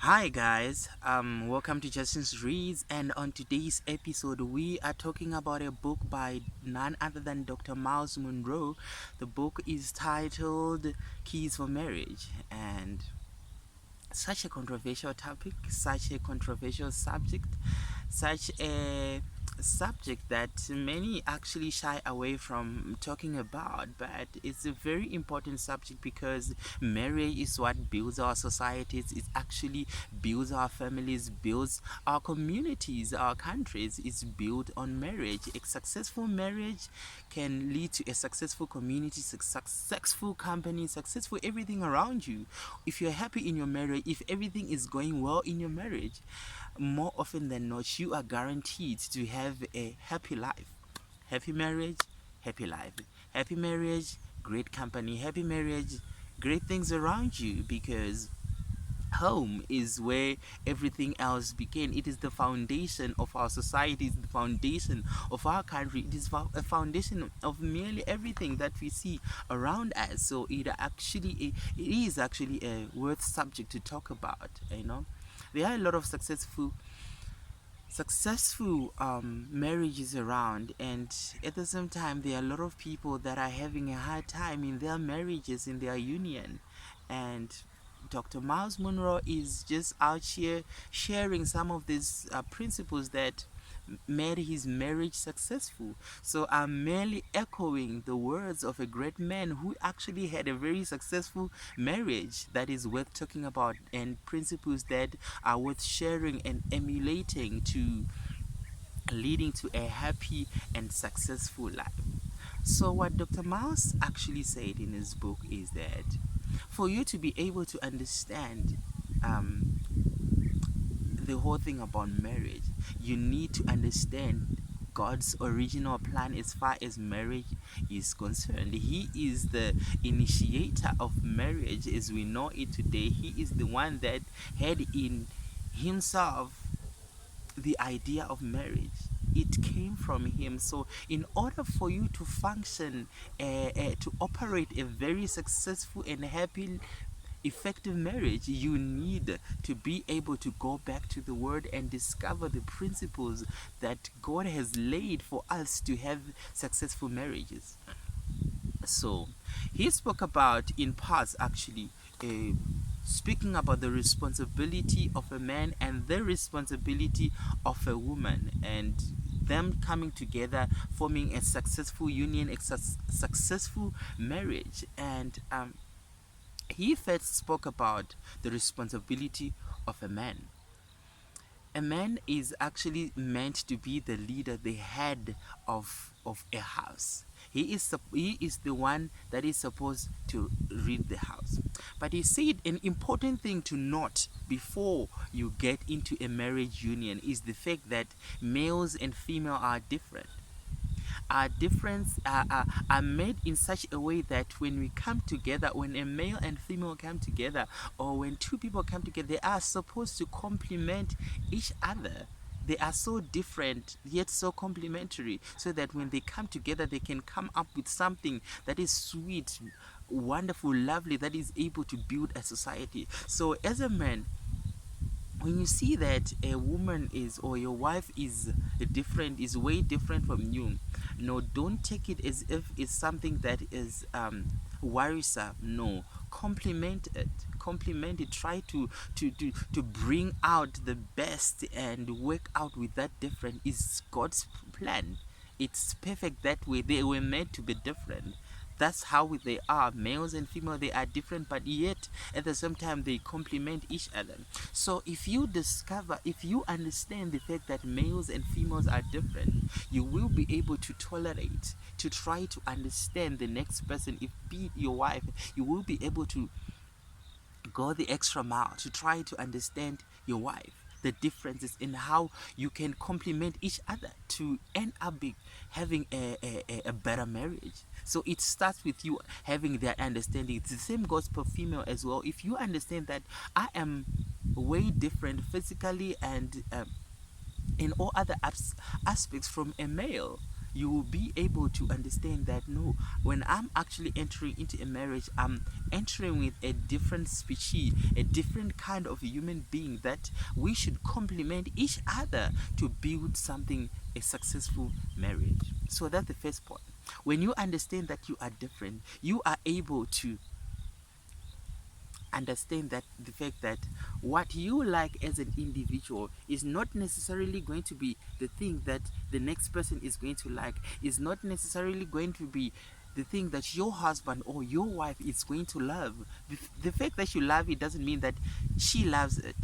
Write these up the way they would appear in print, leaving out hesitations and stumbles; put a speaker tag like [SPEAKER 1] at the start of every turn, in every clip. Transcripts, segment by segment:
[SPEAKER 1] Hi guys, welcome to Justin's Reads, and on today's episode we are talking about a book by none other than Dr. Myles Munroe. The book is titled Keys for Marriage, and such a controversial topic, such a controversial subject, such a subject that many actually shy away from talking about, but it's a very important subject because marriage is what builds our societies. It actually builds our families, builds our communities, our countries. It's built on marriage. A successful marriage can lead to a successful community, successful company, successful everything around you. If you're happy in your marriage, if everything is going well in your marriage, more often than not, you are guaranteed to have a happy life. Happy marriage, happy life. Happy marriage, great company. Happy marriage, great things around you, because home is where everything else began. It is the foundation of our society, it's the foundation of our country, it is a foundation of nearly everything that we see around us. So it is actually a worth subject to talk about. There are a lot of successful marriages around, and at the same time there are a lot of people that are having a hard time in their marriages, in their union. And Dr. Miles Munro is just out here sharing some of these principles that made his marriage successful. So I'm merely echoing the words of a great man who actually had a very successful marriage that is worth talking about, and principles that are worth sharing and emulating to leading to a happy and successful life. So what Dr. Miles actually said in his book is that for you to be able to understand um, the whole thing about marriage, you need to understand God's original plan as far as marriage is concerned. He is the initiator of marriage as we know it today. He is the one that had in himself the idea of marriage. It came from him. So in order for you to function, to operate a very successful and happy effective marriage, you need to be able to go back to the word and discover the principles that God has laid for us to have successful marriages. So he spoke about in parts actually, uh, speaking about the responsibility of a man and the responsibility of a woman, and them coming together forming a successful union, a successful marriage. And he first spoke about the responsibility of a man. A man is actually meant to be the leader, the head of a house. He is the one that is supposed to lead the house. But he said an important thing to note before you get into a marriage union is the fact that males and female are different. Our difference are made in such a way that when we come together, when a male and female come together, or when two people come together, they are supposed to complement each other. They are so different yet so complementary, so that when they come together they can come up with something that is sweet, wonderful, lovely, that is able to build a society. So as a man, when you see that a woman is, or your wife is different, is way different from you, no, don't take it as if it's something that is worrisome. No, compliment it, try to bring out the best and work out with that different. Is God's plan. It's perfect that way. They were made to be different. That's how they are. Males and female, they are different, but yet at the same time they complement each other. So if you understand the fact that males and females are different, you will be able to tolerate, to try to understand the next person. If be it your wife, you will be able to go the extra mile to try to understand your wife, the differences in how you can complement each other to end up having a better marriage. So it starts with you having that understanding. The same goes for female as well. If you understand that I am way different physically and in all other aspects from a male, you will be able to understand that no, when I'm actually entering into a marriage, I'm entering with a different species, a different kind of human being, that we should complement each other to build something, a successful marriage. So that's the first point. When you understand that you are different, you are able to understand that the fact that what you like as an individual is not necessarily going to be the thing that the next person is going to like, is not necessarily going to be the thing that your husband or your wife is going to love. The fact that you love it doesn't mean that she loves it.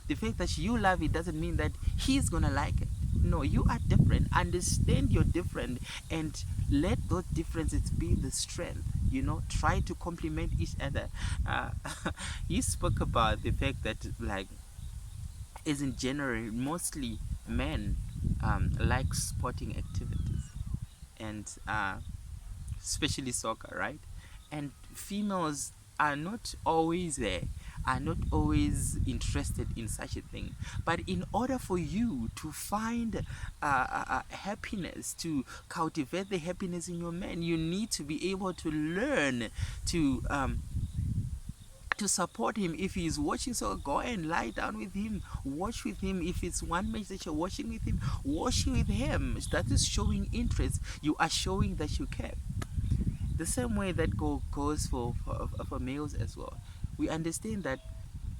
[SPEAKER 1] The fact that you love it doesn't mean that he's gonna like it. No, you are different. Understand you're different and let those differences be the strength. Try to complement each other. Uh, you spoke about the fact that, like, as in general, mostly men like sporting activities, and especially soccer, right? And females are not always there, are not always interested in such a thing. But in order for you to find happiness, to cultivate the happiness in your man, you need to be able to learn to support him. If he's watching, so go and lie down with him, watch with him. If it's one match that you're watching with him, watch with him. That is showing interest. You are showing that you care. The same way that goes for males as well. We understand that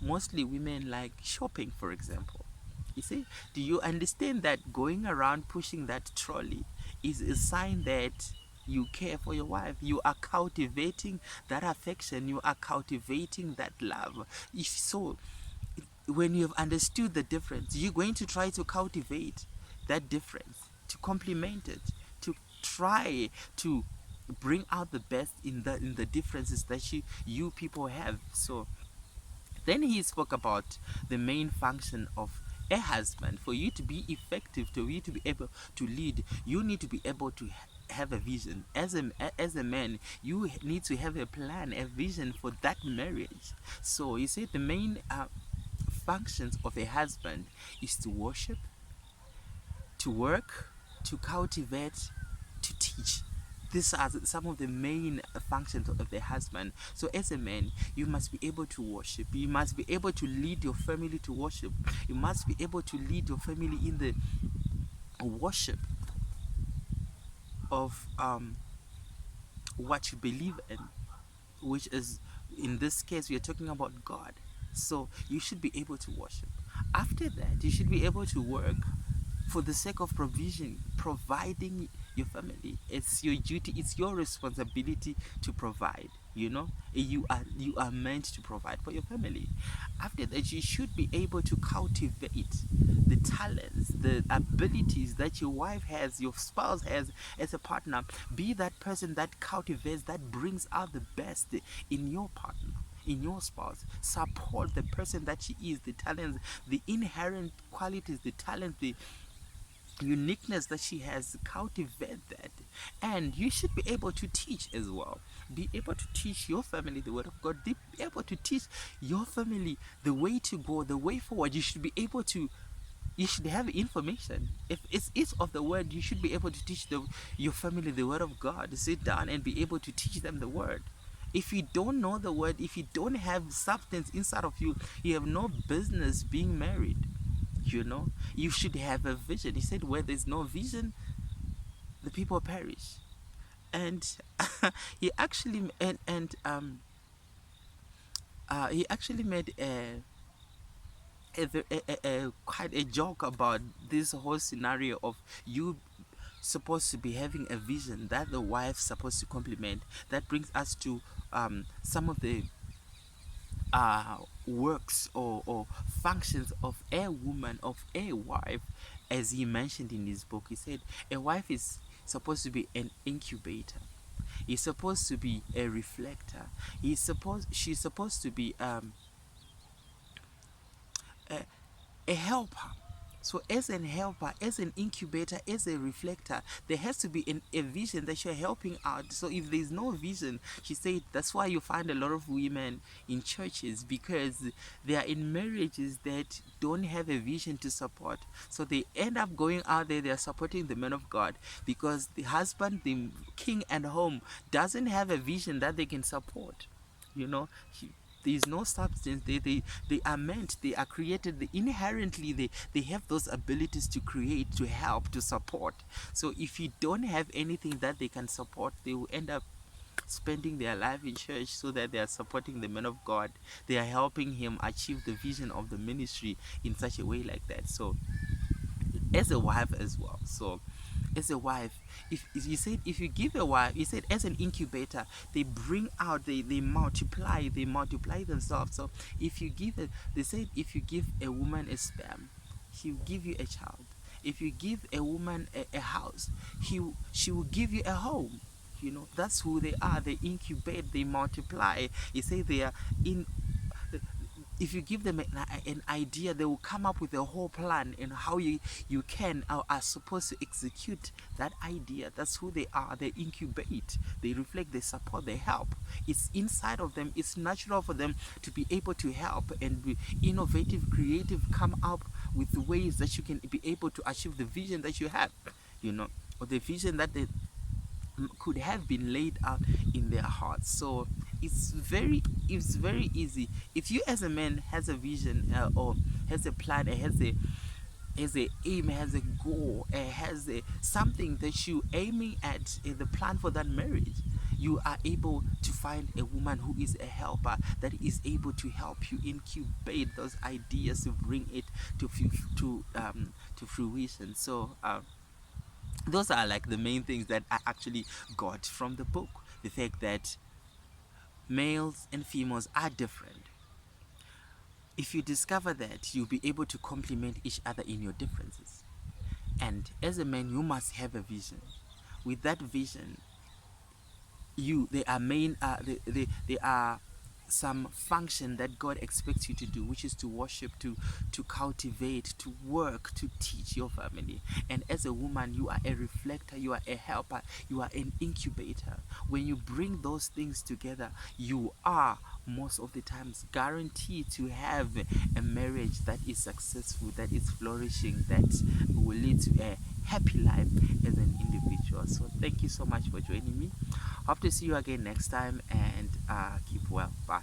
[SPEAKER 1] mostly women like shopping, for example. You see, do you understand that going around pushing that trolley is a sign that you care for your wife? You are cultivating that affection, you are cultivating that love. If so, when you have understood the difference, you're going to try to cultivate that difference, to complement it, to try to bring out the best in the differences that you people have. So then he spoke about the main function of a husband. For you to be effective, to you to be able to lead, you need to be able to have a vision. As a man, you need to have a plan, a vision for that marriage. So you see, the main functions of a husband is to worship, to work, to cultivate, to teach. These are some of the main functions of the husband. So, as a man, you must be able to worship. You must be able to lead your family to worship. You must be able to lead your family in the worship of what you believe in, which is, in this case, we are talking about God. So, you should be able to worship. After that, you should be able to work for the sake of provision, providing your family. It's your duty, it's your responsibility to provide. You are meant to provide for your family. After that, you should be able to cultivate the talents, the abilities that your wife has, your spouse has as a partner. Be that person that cultivates, that brings out the best in your partner, in your spouse. Support the person that she is, the talents, the inherent qualities, the talents, the uniqueness that she has. Cultivate that. And you should be able to teach as well. Be able to teach your family the word of God. Be able to teach your family the way to go, the way forward. You should have information. If it's of the word, you should be able to teach your family the word of God. Sit down and be able to teach them the word. If you don't know the word, if you don't have substance inside of you, you have no business being married. You should have a vision. He said, where there's no vision, the people perish. And he actually made quite a joke about this whole scenario of you supposed to be having a vision that the wife's supposed to complement. That brings us to some of the works or functions of a woman, of a wife. As he mentioned in his book, he said a wife is supposed to be an incubator. He's supposed to be a reflector. She's supposed to be a helper. So as an helper, as an incubator, as a reflector, there has to be a vision that you're helping out. So if there's no vision, she said that's why you find a lot of women in churches, because they are in marriages that don't have a vision to support. So they end up going out there, they're supporting the men of God, because the husband, the king at home, doesn't have a vision that they can support. You know, there's no substance. They are meant, they are created, inherently they have those abilities to create, to help, to support. So if you don't have anything that they can support, they will end up spending their life in church so that they are supporting the man of God. They are helping him achieve the vision of the ministry in such a way like that. So as a wife as well. So as a wife, if you said, if you give a wife, you said as an incubator, they bring out, they multiply themselves. So if you give it, they said if you give a woman a sperm, she'll give you a child. If you give a woman a house, she will give you a home. You know, that's who they are. They incubate, they multiply. You say they are in, if you give them an idea, they will come up with a whole plan and how you can or are supposed to execute that idea. That's who they are. They incubate, they reflect, they support, they help. It's inside of them. It's natural for them to be able to help and be innovative, creative, come up with ways that you can be able to achieve the vision that you have, you know, or the vision that they could have been laid out in their hearts. So it's very easy. If you as a man has a vision, or has a plan, has a aim, has a goal, has a something that you aiming at, the plan for that marriage, you are able to find a woman who is a helper, that is able to help you incubate those ideas, to bring it to fruition. So those are like the main things that I actually got from the book. The fact that males and females are different. If you discover that, you'll be able to complement each other in your differences. And as a man, you must have a vision. With that vision, they are they are some function that God expects you to do, which is to worship, to cultivate, to work, to teach your family. And as a woman, you are a reflector, you are a helper, you are an incubator. When you bring those things together, you are most of the times guaranteed to have a marriage that is successful, that is flourishing, that will lead to a happy life as an individual. So thank you so much for joining me. Hope to see you again next time, and keep well. Bye.